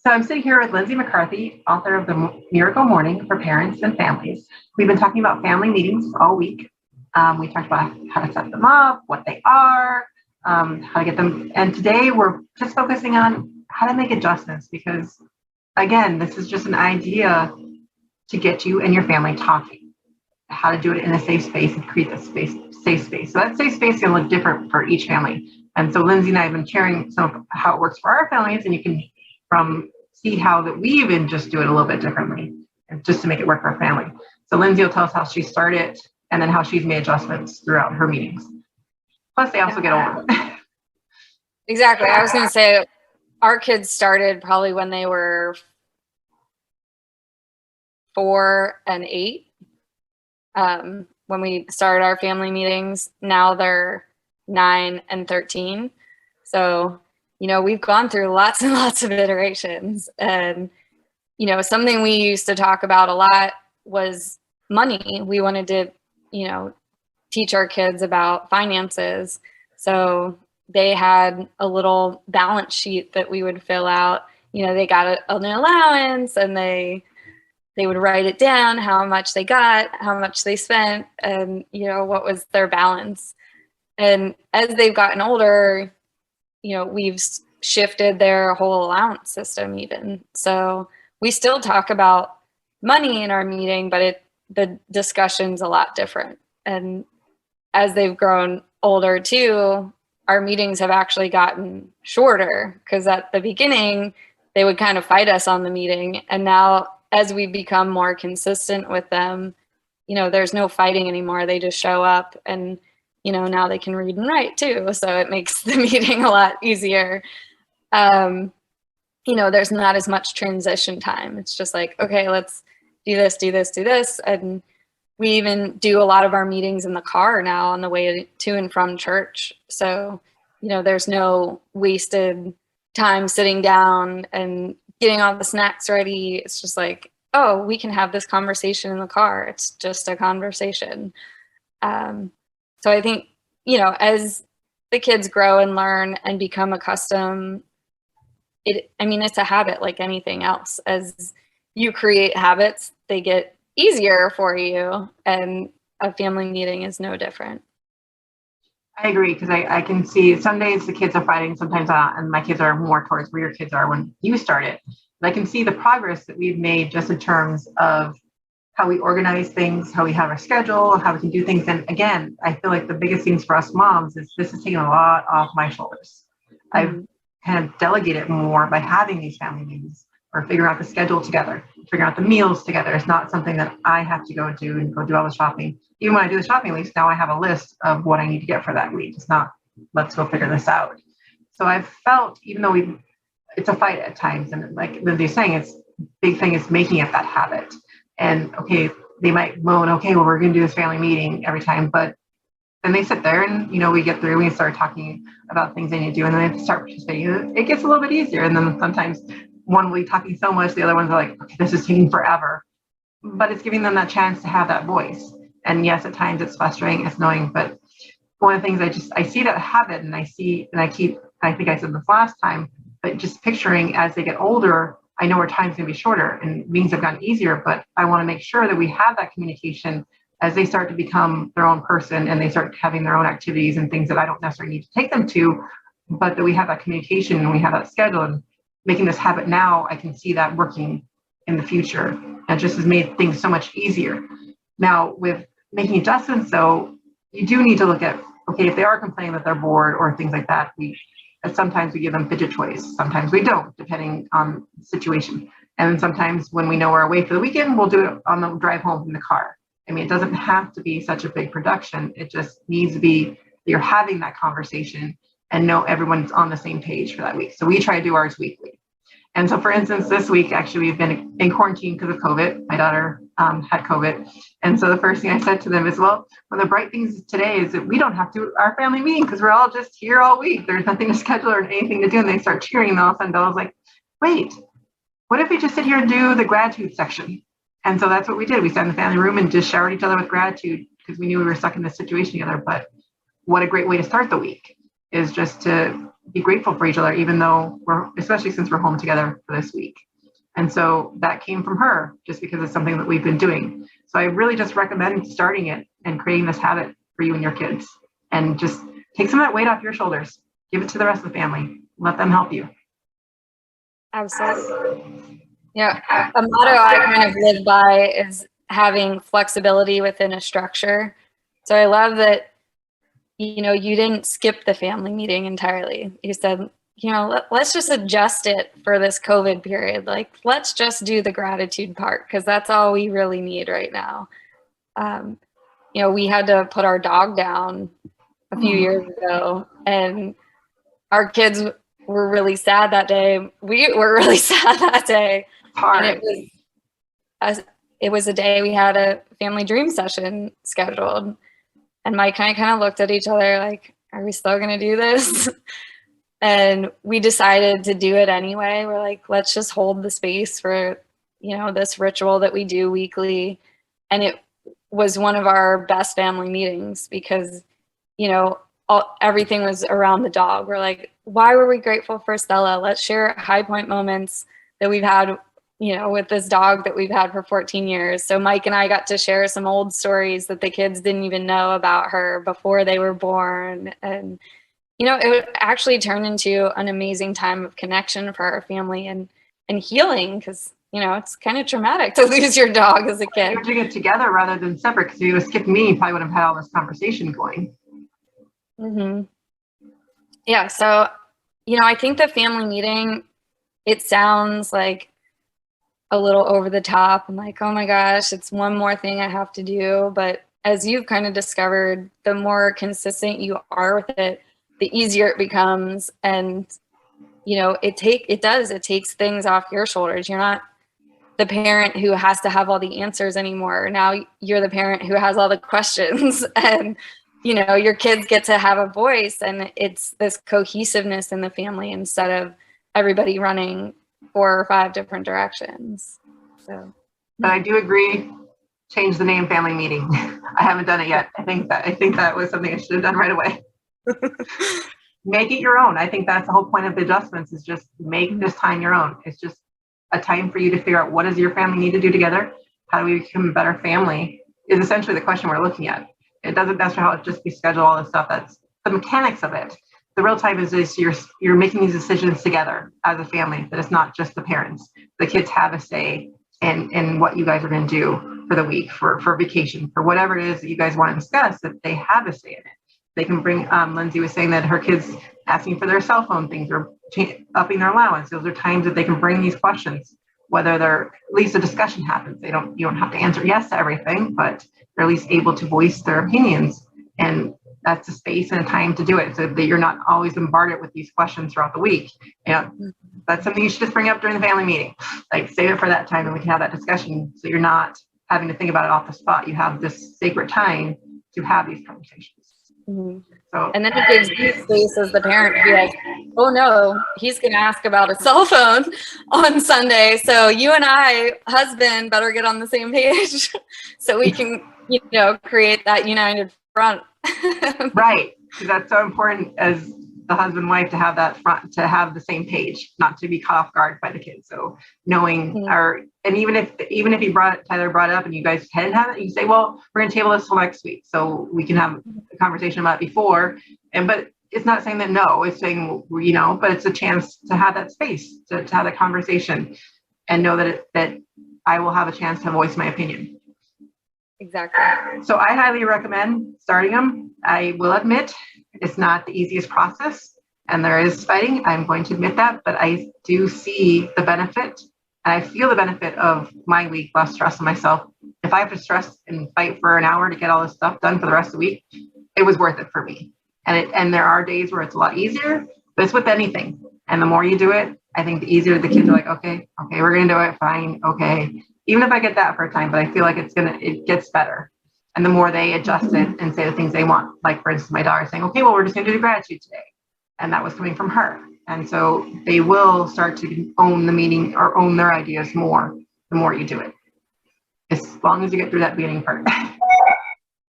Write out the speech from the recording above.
So I'm sitting here with Linsday McCarthy, author of The Miracle Morning for Parents and Families. We've been talking about family meetings all week. We talked about how to set them up, what they are, how to get them. And today we're just focusing on how to make adjustments because, again, this is just an idea to get you and your family talking, how to do it in a safe space and create a safe space. So that safe space can look different for each family. And so Linsday and I have been sharing some of how it works for our families, and you can see how that we even just do it a little bit differently, and just to make it work for our family. So Linsday will tell us how she started and then how she's made adjustments throughout her meetings. Plus, they also get older. Exactly. I was going to say our kids started probably when they were 4 and 8. When we started our family meetings, now they're 9 and 13. So, we've gone through lots and lots of iterations. And, something we used to talk about a lot was money. We wanted to, teach our kids about finances. So they had a little balance sheet that we would fill out. They got an allowance, and they would write it down, how much they got, how much they spent, and, what was their balance. And as they've gotten older, we've shifted their whole allowance system even. So we still talk about money in our meeting, but the discussion's a lot different. And as they've grown older too, our meetings have actually gotten shorter, because at the beginning, they would kind of fight us on the meeting. And now as we become more consistent with them, there's no fighting anymore. They just show up, and now they can read and write too. So it makes the meeting a lot easier. There's not as much transition time. It's just like, okay, let's do this, do this, do this. And we even do a lot of our meetings in the car now on the way to and from church. So, there's no wasted time sitting down and getting all the snacks ready. It's just like, oh, we can have this conversation in the car. It's just a conversation. So I think, as the kids grow and learn and become accustomed, it's a habit like anything else. As you create habits, they get easier for you, and a family meeting is no different. I agree, because I can see some days the kids are fighting, sometimes not, and my kids are more towards where your kids are when you started. But I can see the progress that we've made just in terms of how we organize things, how we have our schedule, how we can do things. And again, I feel like the biggest things for us moms is this is taking a lot off my shoulders. I've kind of delegated more by having these family meetings, or figuring out the schedule together, figuring out the meals together. It's not something that I have to go do and go do all the shopping. Even when I do the shopping list, now I have a list of what I need to get for that week. It's not, let's go figure this out. So I've felt, even though it's a fight at times, and like Linsday's saying, it's big thing is making it that habit. And okay, they might moan, okay, well, we're going to do this family meeting every time, but then they sit there and, we get through, we start talking about things they need to do, and then they start participating. It gets a little bit easier. And then sometimes one will be talking so much, the other ones are like, okay, this is taking forever, but it's giving them that chance to have that voice. And yes, at times it's frustrating, it's annoying, but one of the things I see that habit, and I think I said this last time, but just picturing as they get older, I know our time's going to be shorter and meetings have gotten easier, but I want to make sure that we have that communication as they start to become their own person and they start having their own activities and things that I don't necessarily need to take them to, but that we have that communication and we have that schedule. And making this habit now, I can see that working in the future. And it just has made things so much easier. Now, with making adjustments, though, you do need to look at, okay, if they are complaining that they're bored or things like that, sometimes we give them fidget toys. Sometimes we don't, depending on the situation. And then sometimes when we know we're away for the weekend, we'll do it on the drive home from the car. It doesn't have to be such a big production. It just needs to be you're having that conversation and know everyone's on the same page for that week. So we try to do ours weekly. And so, for instance, this week, actually, we've been in quarantine because of COVID. My daughter had COVID. And so the first thing I said to them is, well, one of the bright things today is that we don't have to do our family meeting because we're all just here all week. There's nothing to schedule or anything to do. And they start cheering. And all of a sudden, Bella's like, wait, what if we just sit here and do the gratitude section? And so that's what we did. We sat in the family room and just showered each other with gratitude because we knew we were stuck in this situation together. But what a great way to start the week is just to be grateful for each other, even though especially since we're home together for this week. And so that came from her just because it's something that we've been doing. So I really just recommend starting it and creating this habit for you and your kids, and just take some of that weight off your shoulders. Give it to the rest of the family. Let them help you. Absolutely. Yeah. A motto I kind of live by is having flexibility within a structure. So I love that, you didn't skip the family meeting entirely. You said, let's just adjust it for this COVID period. Like, let's just do the gratitude part, because that's all we really need right now. We had to put our dog down a few years ago, and our kids were really sad that day. We were really sad that day. Hard. And it was a day we had a family dream session scheduled. And Mike and I kind of looked at each other like, are we still going to do this? And we decided to do it anyway. We're like, let's just hold the space for, this ritual that we do weekly. And it was one of our best family meetings because, everything was around the dog. We're like, why were we grateful for Stella? Let's share high point moments that we've had, with this dog that we've had for 14 years. So Mike and I got to share some old stories that the kids didn't even know about her before they were born. And, it actually turned into an amazing time of connection for our family and healing, because, it's kind of traumatic to lose your dog as a kid. You're doing it together rather than separate, because if you would have skipped me, you probably would have had all this conversation going. Mm-hmm. Yeah. So, I think the family meeting, it sounds like a little over the top. I'm like, oh my gosh, it's one more thing I have to do. But as you've kind of discovered, the more consistent you are with it, the easier it becomes. And, it takes things off your shoulders. You're not the parent who has to have all the answers anymore. Now you're the parent who has all the questions, and, your kids get to have a voice, and it's this cohesiveness in the family instead of everybody running 4 or 5 different directions. So, but I do agree. Change the name family meeting. I haven't done it yet. I think that was something I should have done right away. Make it your own. I think that's the whole point of the adjustments, is just make this time your own. It's just a time for you to figure out, what does your family need to do together? How do we become a better family? Is essentially the question we're looking at. It doesn't necessarily just be schedule all this stuff. That's the mechanics of it. The real time is you're making these decisions together as a family, that it's not just the parents. The kids have a say in what you guys are going to do for the week, for vacation, for whatever it is that you guys want to discuss, that they have a say in it. They can bring, Lindsay was saying that her kids asking for their cell phone things or upping their allowance. Those are times that they can bring these questions, whether they're, at least a discussion happens. You don't have to answer yes to everything, but they're at least able to voice their opinions. And that's a space and a time to do it, so that you're not always bombarded with these questions throughout the week. That's something you should just bring up during the family meeting. Like, save it for that time and we can have that discussion, so you're not having to think about it off the spot. You have this sacred time to have these conversations. Mm-hmm. So, and then it gives you space as the parent to be like, oh no, he's going to ask about a cell phone on Sunday. So you and I, husband, better get on the same page so we can, create that united front. Right. Because that's so important as the husband and wife to have that front, to have the same page, not to be caught off guard by the kids. So knowing, and even if Tyler brought it up and you guys hadn't have it, you say, well, we're going to table this till next week, so we can have a conversation about it before. But it's not saying that no, it's saying, but it's a chance to have that space, to have that conversation, and know that I will have a chance to voice my opinion. Exactly. So I highly recommend starting them. I will admit it's not the easiest process, and there is fighting. I'm going to admit that, but I do see the benefit, and I feel the benefit of my week less stress on myself. If I have to stress and fight for an hour to get all this stuff done for the rest of the week, it was worth it for me. And there are days where it's a lot easier, but it's with anything. And the more you do it, I think the easier the kids are like, okay, we're going to do it. Fine. Okay. Even if I get that for a time, but I feel like it gets better. And the more they adjust it and say the things they want, like for instance, my daughter saying, okay, well, we're just going to do the gratitude today. And that was coming from her. And so they will start to own the meeting or own their ideas more, the more you do it. As long as you get through that beginning part.